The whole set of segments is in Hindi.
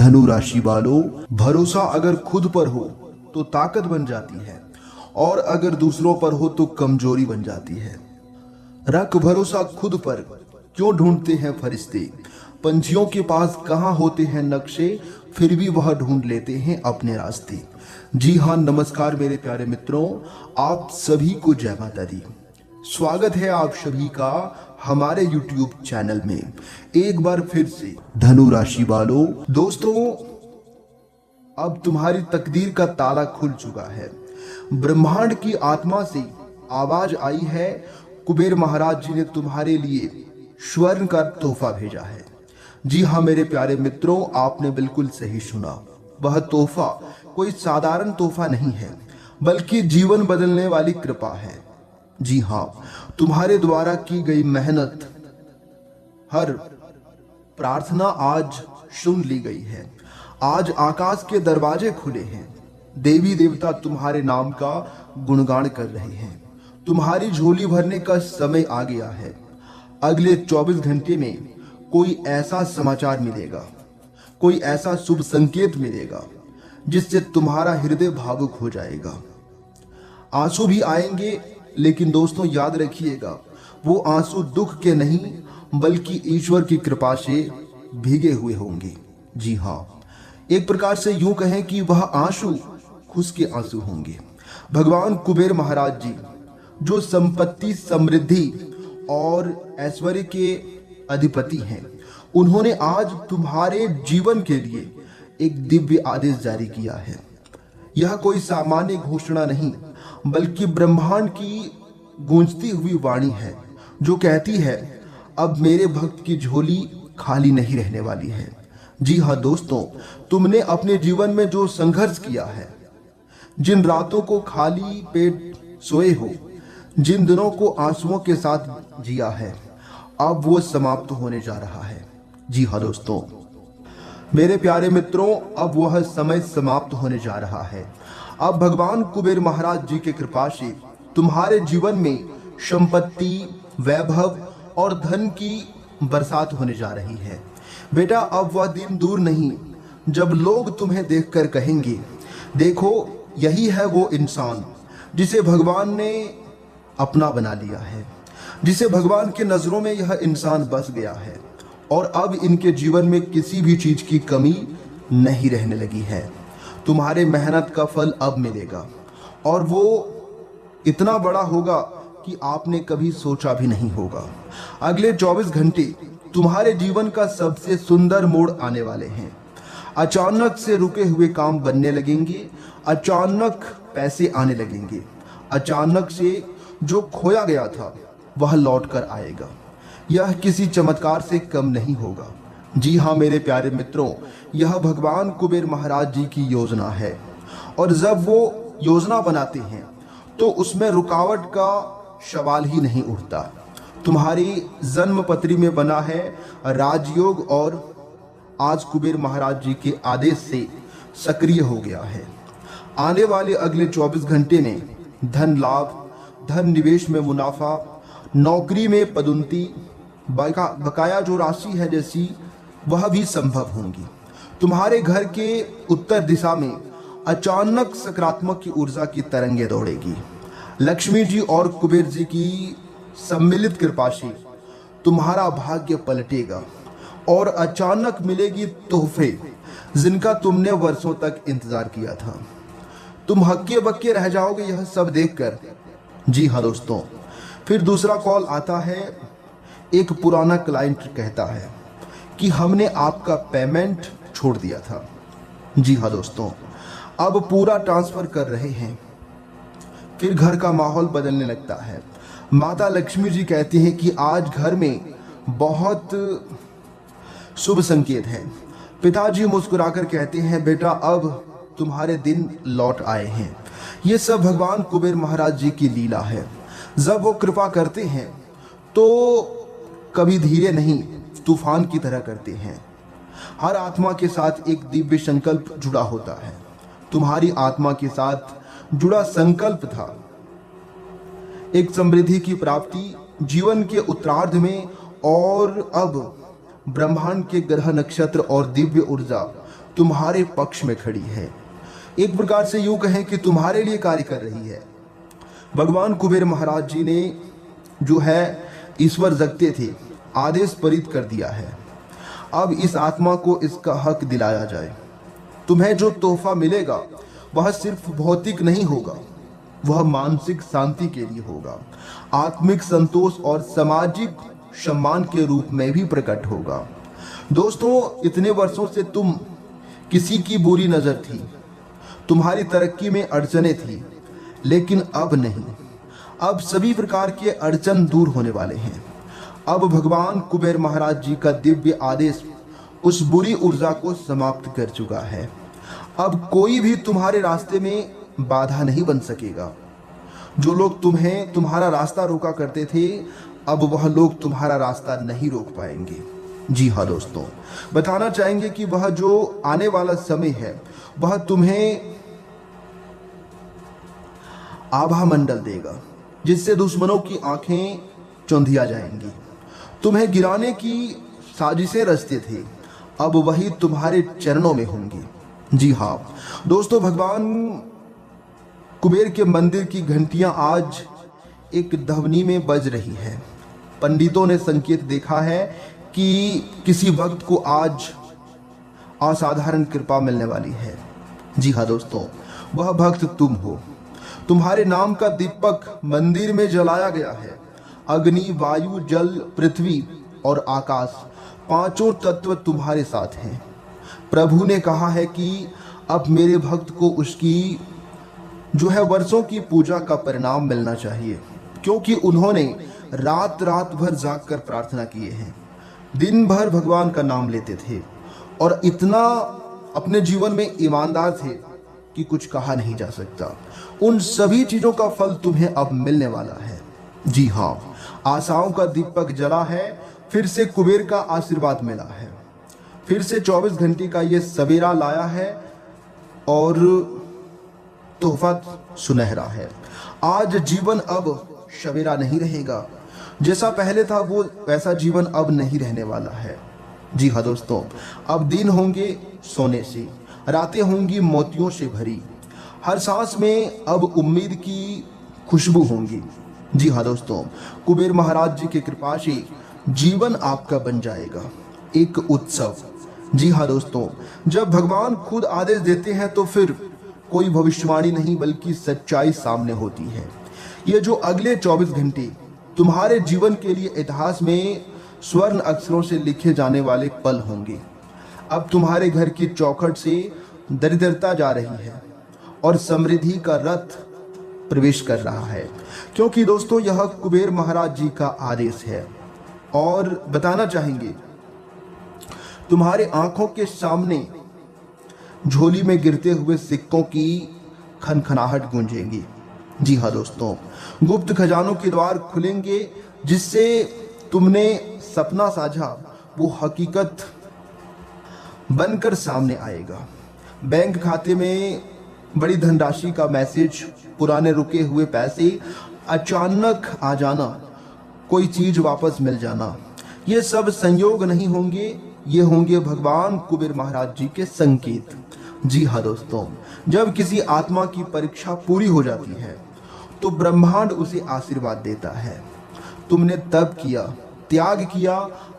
धनु राशि वालों, भरोसा अगर खुद पर हो तो ताकत बन जाती है और अगर दूसरों पर हो तो कमजोरी बन जाती है। रख भरोसा खुद पर, क्यों ढूंढते हैं फरिश्ते, पंछियों के पास कहाँ होते हैं नक्शे, फिर भी वह ढूंढ लेते हैं अपने रास्ते। जी हाँ, नमस्कार मेरे प्यारे मित्रों, आप सभी को जय माता दी। स्वागत है आप सभी का हमारे YouTube चैनल में एक बार फिर से। धनु राशि वालों, दोस्तों अब तुम्हारी तकदीर का ताला खुल चुका है। ब्रह्मांड की आत्मा से आवाज आई है, कुबेर महाराज जी ने तुम्हारे लिए स्वर्ण का तोहफा भेजा है। जी हाँ मेरे प्यारे मित्रों, आपने बिल्कुल सही सुना। वह तोहफा कोई साधारण तोहफा नहीं है, बल्कि जीवन बदलने वाली कृपा है। जी हाँ, तुम्हारे द्वारा की गई मेहनत, हर प्रार्थना आज सुन ली गई है। आज आकाश के दरवाजे खुले हैं, देवी देवता तुम्हारे नाम का गुणगान कर रहे हैं। तुम्हारी झोली भरने का समय आ गया है। अगले 24 घंटे में कोई ऐसा समाचार मिलेगा, कोई ऐसा शुभ संकेत मिलेगा जिससे तुम्हारा हृदय भावुक हो जाएगा। आंसू भी आएंगे, लेकिन दोस्तों याद रखिएगा, वो आंसू दुख के नहीं बल्कि ईश्वर की कृपा से भीगे हुए होंगे। जी हाँ, एक प्रकार से यूं कहें कि वह आंसू खुश के आंसू होंगे। भगवान कुबेर महाराज जी, जो संपत्ति, समृद्धि और ऐश्वर्य के अधिपति हैं, उन्होंने आज तुम्हारे जीवन के लिए एक दिव्य आदेश जारी किया है। यह कोई सामान्य घोषणा नहीं, बल्कि ब्रह्मांड की गूंजती हुई वाणी है, जो कहती है अब मेरे भक्त की झोली खाली नहीं रहने वाली है। जी हाँ दोस्तों, तुमने अपने जीवन में जो संघर्ष किया है, जिन रातों को खाली पेट सोए हो, जिन दिनों को आंसुओं के साथ जिया है, अब वो समाप्त होने जा रहा है। जी हाँ दोस्तों, मेरे प्यारे मित्रों, अब वह समय समाप्त होने जा रहा है। अब भगवान कुबेर महाराज जी की कृपा से तुम्हारे जीवन में संपत्ति, वैभव और धन की बरसात होने जा रही है। बेटा, अब वह दिन दूर नहीं जब लोग तुम्हें देखकर कहेंगे, देखो यही है वो इंसान जिसे भगवान ने अपना बना लिया है, जिसे भगवान के नजरों में यह इंसान बस गया है और अब इनके जीवन में किसी भी चीज की कमी नहीं रहने लगी है। तुम्हारे मेहनत का फल अब मिलेगा और वो इतना बड़ा होगा कि आपने कभी सोचा भी नहीं होगा। अगले 24 घंटे तुम्हारे जीवन का सबसे सुंदर मोड़ आने वाले हैं। अचानक से रुके हुए काम बनने लगेंगे, अचानक पैसे आने लगेंगे, अचानक से जो खोया गया था वह लौट कर आएगा। यह किसी चमत्कार से कम नहीं होगा। जी हाँ मेरे प्यारे मित्रों, यह भगवान कुबेर महाराज जी की योजना है और जब वो योजना बनाते हैं तो उसमें रुकावट का सवाल ही नहीं उठता। तुम्हारी जन्म पत्री में बना है राजयोग और आज कुबेर महाराज जी के आदेश से सक्रिय हो गया है। आने वाले अगले 24 घंटे में धन लाभ, धन निवेश में मुनाफा, नौकरी में पदोन्नति, बकाया जो राशि है जैसी, वह भी संभव होंगी। तुम्हारे घर के उत्तर दिशा में अचानक सकारात्मक की ऊर्जा की तरंगे दौड़ेगी। लक्ष्मी जी और कुबेर जी की सम्मिलित कृपा से तुम्हारा भाग्य पलटेगा और अचानक मिलेगी तोहफे जिनका तुमने वर्षों तक इंतजार किया था। तुम हक्के बक्के रह जाओगे यह सब देखकर। जी हाँ दोस्तों, फिर दूसरा कॉल आता है। एक पुराना क्लाइंट कहता है कि हमने आपका पेमेंट छोड़ दिया था। जी हाँ दोस्तों, अब पूरा ट्रांसफर कर रहे हैं। फिर घर का माहौल बदलने लगता है। माता लक्ष्मी जी कहती हैं कि आज घर में बहुत शुभ संकेत है। पिताजी मुस्कुराकर कहते हैं, बेटा अब तुम्हारे दिन लौट आए हैं। ये सब भगवान कुबेर महाराज जी की लीला है। जब वो कृपा करते हैं तो कभी धीरे नहीं, तूफान की तरह करते हैं। हर आत्मा के साथ एक दिव्य संकल्प जुड़ा होता है। तुम्हारी आत्मा के साथ जुड़ा संकल्प था एक समृद्धि की प्राप्ति जीवन के उत्तरार्ध में, और अब ब्रह्मांड के ग्रह, नक्षत्र और दिव्य ऊर्जा तुम्हारे पक्ष में खड़ी है। एक प्रकार से यूं कहें कि तुम्हारे लिए कार्य कर रही है। भगवान कुबेर महाराज जी ने जो है ईश्वर जगते थे, आदेश पारित कर दिया है। अब इस आत्मा को इसका हक दिलाया जाए। तुम्हें जो तोहफा मिलेगा वह सिर्फ भौतिक नहीं होगा, वह मानसिक शांति के लिए होगा, आत्मिक संतोष और सामाजिक सम्मान के रूप में भी प्रकट होगा। दोस्तों, इतने वर्षों से तुम किसी की बुरी नजर थी, तुम्हारी तरक्की में अड़चने थी, लेकिन अब नहीं। अब सभी प्रकार के अड़चन दूर होने वाले हैं। अब भगवान कुबेर महाराज जी का दिव्य आदेश उस बुरी ऊर्जा को समाप्त कर चुका है। अब कोई भी तुम्हारे रास्ते में बाधा नहीं बन सकेगा। जो लोग तुम्हें तुम्हारा रास्ता रोका करते थे, अब वह लोग तुम्हारा रास्ता नहीं रोक पाएंगे। जी हाँ दोस्तों, बताना चाहेंगे कि वह जो आने वाला समय है वह तुम्हें आभा मंडल देगा, जिससे दुश्मनों की आंखें चौंधिया जाएंगी। तुम्हें गिराने की साजिशें रचते थे, अब वही तुम्हारे चरणों में होंगी। जी हाँ दोस्तों, भगवान कुबेर के मंदिर की घंटियां आज एक ध्वनि में बज रही है। पंडितों ने संकेत देखा है कि किसी भक्त को आज असाधारण कृपा मिलने वाली है। जी हाँ दोस्तों, वह भक्त तुम हो। तुम्हारे नाम का दीपक मंदिर में जलाया गया है। अग्नि, वायु, जल, पृथ्वी और आकाश, पांचों तत्व तुम्हारे साथ हैं। प्रभु ने कहा है कि अब मेरे भक्त को उसकी जो है वर्षों की पूजा का परिणाम मिलना चाहिए, क्योंकि उन्होंने रात रात भर जागकर प्रार्थना किए हैं, दिन भर भगवान का नाम लेते थे और इतना अपने जीवन में ईमानदार थे कि कुछ कहा नहीं जा सकता। उन सभी चीजों का फल तुम्हें अब मिलने वाला है। जी हाँ, आशाओं का दीपक जला है, फिर से कुबेर का आशीर्वाद मिला है, फिर से 24 घंटे का ये सवेरा लाया है और तोहफा सुनहरा है। आज जीवन अब सवेरा नहीं रहेगा, जैसा पहले था वो वैसा जीवन अब नहीं रहने वाला है। जी हाँ दोस्तों, अब दिन होंगे सोने से, रातें होंगी मोतियों से भरी, हर सांस में अब उम्मीद की खुशबू होंगी। जी हाँ दोस्तों, कुबेर महाराज जी की कृपा से जीवन आपका बन जाएगा एक उत्सव। जी हाँ दोस्तों, जब भगवान खुद आदेश देते हैं तो फिर कोई भविष्यवाणी नहीं बल्कि सच्चाई सामने होती है। ये जो अगले 24 घंटे तुम्हारे जीवन के लिए इतिहास में स्वर्ण अक्षरों से लिखे जाने वाले पल होंगे। अब तुम्हारे घर की चौखट से दरिद्रता जा रही है और समृद्धि का रथ प्रवेश कर रहा है, क्योंकि दोस्तों यह कुबेर महाराज जी का आदेश है। और बताना चाहेंगे, तुम्हारे आंखों के सामने झोली में गिरते हुए सिक्कों की खनखनाहट गूंजेगी। जी हाँ दोस्तों, गुप्त खजानों के द्वार खुलेंगे, जिससे तुमने सपना साझा वो हकीकत बनकर सामने आएगा। बैंक खाते में बड़ी धनराशि का मैसेज, पुराने रुके हुए पैसे अचानक आ जाना, कोई चीज वापस मिल जाना, ये सब संयोग नहीं होंगे, ये होंगे भगवान कुबेर महाराज जी के संकेत। जी हाँ दोस्तों, जब किसी आत्मा की परीक्षा पूरी हो जाती है तो ब्रह्मांड उसे आशीर्वाद देता है। तुमने तप किया, त्याग किया,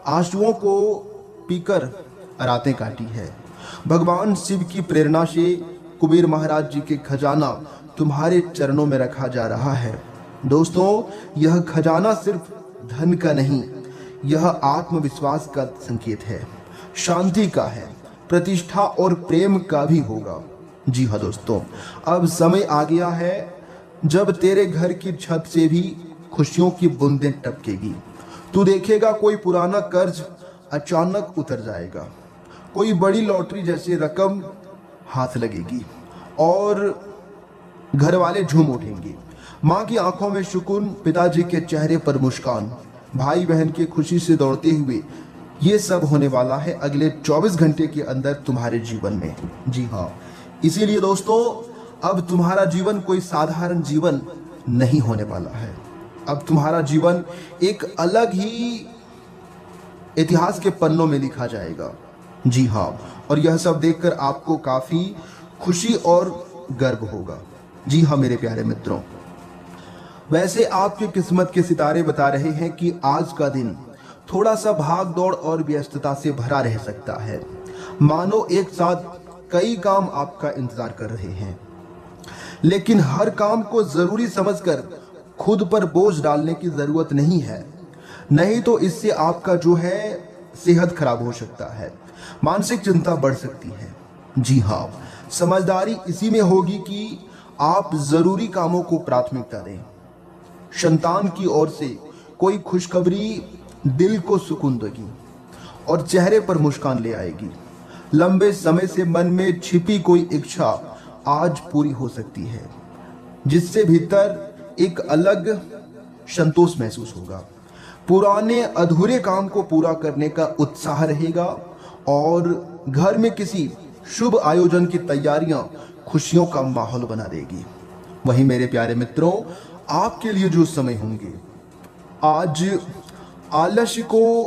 आंसुओं को पीकर रातें काटी है। भगवान शिव की प्रेरणा से कुबेर महाराज जी के खजाना तुम्हारे चरणों में रखा जा रहा है। दोस्तों, यह खजाना सिर्फ धन का नहीं, यह आत्मविश्वास का संकेत है, शांति का है, प्रतिष्ठा और प्रेम का भी होगा। जी हाँ दोस्तों, अब समय आ गया है जब तेरे घर की छत से भी खुशियों की बूंदें टपकेगी। तू देखेगा कोई पुराना कर्ज अचानक उतर जाएगा, कोई बड़ी लॉटरी जैसी रकम हाथ लगेगी और घर वाले झूम उठेंगे। माँ की आंखों में सुकून, पिताजी के चेहरे पर मुस्कान, भाई बहन की खुशी से दौड़ते हुए, ये सब होने वाला है अगले 24 घंटे के अंदर तुम्हारे जीवन में। जी हाँ, इसीलिए दोस्तों अब तुम्हारा जीवन कोई साधारण जीवन नहीं होने वाला है। अब तुम्हारा जीवन एक अलग ही इतिहास के पन्नों में लिखा जाएगा। जी हाँ, और यह सब देखकर आपको काफी खुशी और गर्व होगा। जी हाँ मेरे प्यारे मित्रों, वैसे आपकी किस्मत के सितारे बता रहे हैं कि आज का दिन थोड़ा सा भाग दौड़ और व्यस्तता से भरा रह सकता है। मानो एक साथ कई काम आपका इंतजार कर रहे हैं, लेकिन हर काम को जरूरी समझकर खुद पर बोझ डालने की जरूरत नहीं है। नहीं तो इससे आपका जो है सेहत खराब हो सकता है, मानसिक चिंता बढ़ सकती है। जी हाँ, समझदारी इसी में होगी कि आप जरूरी कामों को प्राथमिकता दें। संतान की ओर से कोई खुशखबरी दिल को सुकून देगी और चेहरे पर मुस्कान ले आएगी। लंबे समय से मन में छिपी कोई इच्छा आज पूरी हो सकती है, जिससे भीतर एक अलग संतोष महसूस होगा। पुराने अधूरे काम को पूरा करने का उत्साह रहेगा और घर में किसी शुभ आयोजन की तैयारियां खुशियों का माहौल बना देगी। वहीं मेरे प्यारे मित्रों, आपके लिए जो समय होंगे, आज आलस्य को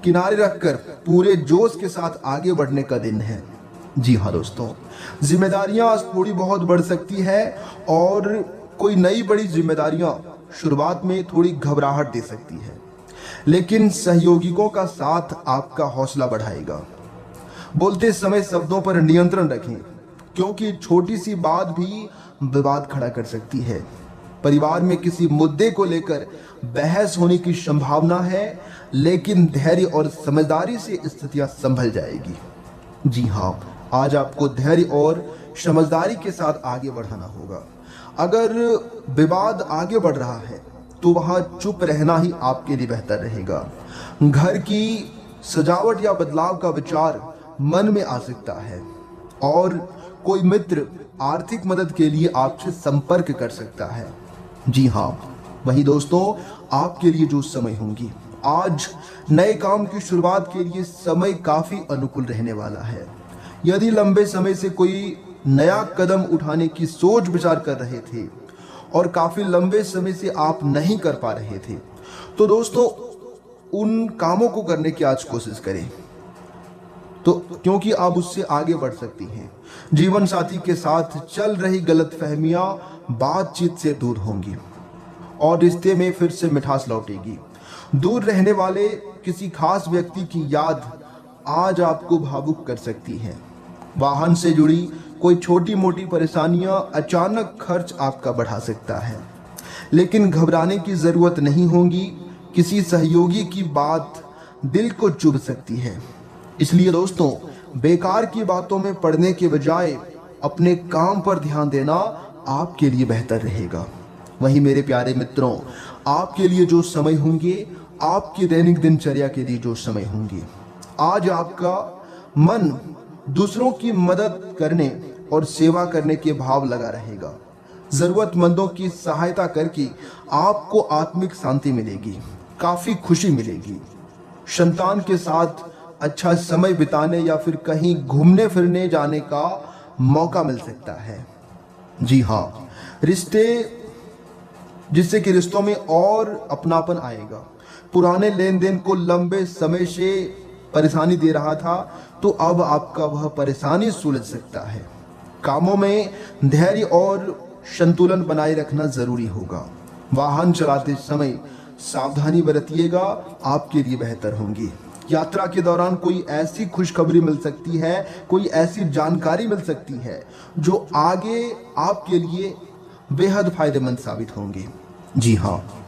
किनारे रखकर पूरे जोश के साथ आगे बढ़ने का दिन है। जी हाँ दोस्तों, जिम्मेदारियां आज थोड़ी बहुत बढ़ सकती है और कोई नई बड़ी जिम्मेदारियां शुरुआत में थोड़ी घबराहट दे सकती है, लेकिन सहयोगियों का साथ आपका हौसला बढ़ाएगा। बोलते समय शब्दों पर नियंत्रण रखें, क्योंकि छोटी सी बात भी विवाद खड़ा कर सकती है। परिवार में किसी मुद्दे को लेकर बहस होने की संभावना है, लेकिन धैर्य और समझदारी से स्थितियां संभल जाएगी। जी हाँ, आज आपको धैर्य और समझदारी के साथ आगे बढ़ाना होगा। अगर विवाद आगे बढ़ रहा है तो वहां चुप रहना ही आपके लिए बेहतर रहेगा। घर की सजावट या बदलाव का विचार मन में आ सकता है और कोई मित्र आर्थिक मदद के लिए आपसे संपर्क कर सकता है। जी हाँ, वही दोस्तों, आपके लिए जो समय होंगी, आज नए काम की शुरुआत के लिए समय काफी अनुकूल रहने वाला है। यदि लंबे समय से कोई नया कदम उठाने की सोच विचार कर रहे थे और काफी लंबे समय से आप नहीं कर पा रहे थे, तो दोस्तों उन कामों को करने की आज कोशिश करें, तो क्योंकि आप उससे आगे बढ़ सकती हैं। जीवन साथी के साथ चल रही गलतफहमियां बातचीत से दूर होंगी और रिश्ते में फिर से मिठास लौटेगी। दूर रहने वाले किसी खास व्यक्ति की याद आज आपको भावुक कर सकती है। वाहन से जुड़ी कोई छोटी मोटी परेशानियां अचानक खर्च आपका बढ़ा सकता है, लेकिन घबराने की जरूरत नहीं होगी। किसी सहयोगी की बात दिल को चुभ सकती है, इसलिए दोस्तों बेकार की बातों में पड़ने के बजाय अपने काम पर ध्यान देना आपके लिए बेहतर रहेगा। वहीं मेरे प्यारे मित्रों, आपके लिए जो समय होंगे, आपकी दैनिक दिनचर्या के लिए जो समय होंगे, आज आपका मन दूसरों की मदद करने और सेवा करने के भाव लगा रहेगा। जरूरतमंदों की सहायता करके आपको आत्मिक शांति मिलेगी, काफी खुशी मिलेगी। संतान के साथ अच्छा समय बिताने या फिर कहीं घूमने फिरने जाने का मौका मिल सकता है। जी हाँ, रिश्ते, जिससे कि रिश्तों में और अपनापन आएगा। पुराने लेन देन को लंबे समय से परेशानी दे रहा था, तो अब आपका वह परेशानी सुलझ सकता है। कामों में धैर्य और संतुलन बनाए रखना जरूरी होगा। वाहन चलाते समय सावधानी बरतिएगा, आपके लिए बेहतर होंगी। यात्रा के दौरान कोई ऐसी खुशखबरी मिल सकती है, कोई ऐसी जानकारी मिल सकती है जो आगे आपके लिए बेहद फायदेमंद साबित होंगी। जी हाँ।